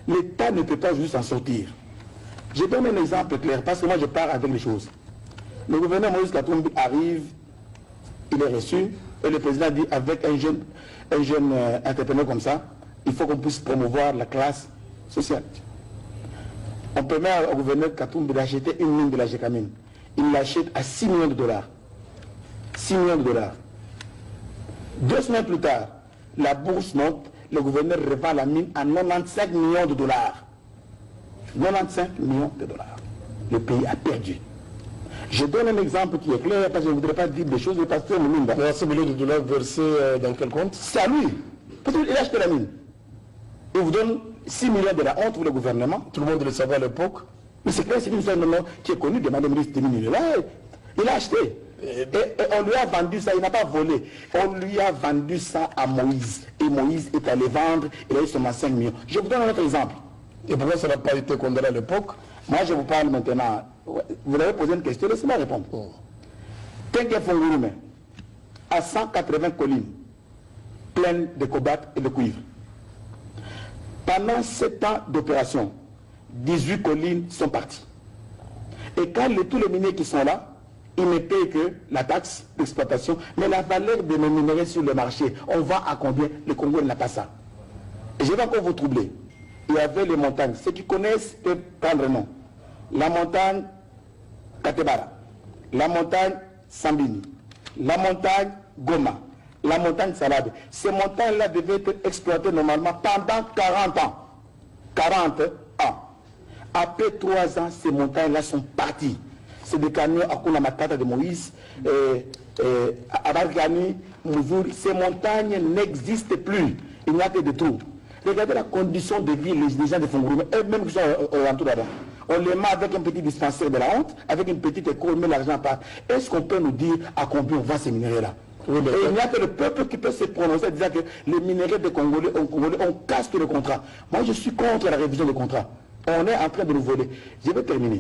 l'État ne peut pas juste s'en sortir. Je donne un exemple clair, parce que moi je pars avec les choses. Le gouverneur Moïse Katumbi arrive, il est reçu, et le président dit avec un jeune entrepreneur comme ça, il faut qu'on puisse promouvoir la classe sociale. On permet au gouverneur Katumbi d'acheter une mine de la Gécamine. Il l'achète à 6 millions de dollars. 6 millions de dollars. 2 semaines plus tard, la bourse monte, le gouverneur revend la mine à 95 millions de dollars. 95 millions de dollars. Le pays a perdu. Je donne un exemple qui est clair, parce que je ne voudrais pas dire des choses, parce que le mine. 95 millions de dollars versés dans quel compte? C'est à lui. Parce qu'il a acheté la mine. Il vous donne 6 millions de la honte pour le gouvernement. Tout le monde le savait à l'époque. Mais c'est clair, c'est une histoire qui est connue de Mme ministre de Mine. Là, il a acheté. Et on lui a vendu ça, il n'a pas volé. On lui a vendu ça à Moïse. Et Moïse est allé vendre, il a eu seulement 5 millions. Je vous donne un autre exemple. Et pourquoi ça n'a pas été condamné à l'époque? Moi, je vous parle maintenant. Vous avez posé une question, laissez-moi répondre. Tenke Fongurume, à 180 collines, pleines de cobaltes et de cuivre. Pendant 7 ans d'opération, 18 collines sont parties. Et quand tous les miniers qui sont là, ils ne payent que la taxe d'exploitation, mais la valeur de nos minerais sur le marché, on vend à combien? Le Congo n'a pas ça. Et je vais encore vous troubler. Il y avait les montagnes. Ceux qui connaissent peuvent prendre un nom. La montagne Katebara, la montagne Sambini, la montagne Goma, la montagne Salade. Ces montagnes-là devaient être exploitées normalement pendant 40 ans. 40 ans. Après 3 ans, ces montagnes-là sont parties. C'est des camions à Kuna Matata de Moïse, Abargani, Mouzouri. Ces montagnes n'existent plus. Il n'y a que des trous. Regardez la condition de vie des gens de Fongourou, eux-mêmes qui sont au entour là-bas. On les met avec un petit dispensaire de la honte, avec une petite école, on met l'argent par. Est-ce qu'on peut nous dire à combien on vend ces minéraux-là? Oui, et il n'y a que le peuple qui peut se prononcer, disant que les minéraux des Congolais, on casse tout le contrat. Moi, je suis contre la révision des contrats. On est en train de nous voler. Je vais terminer.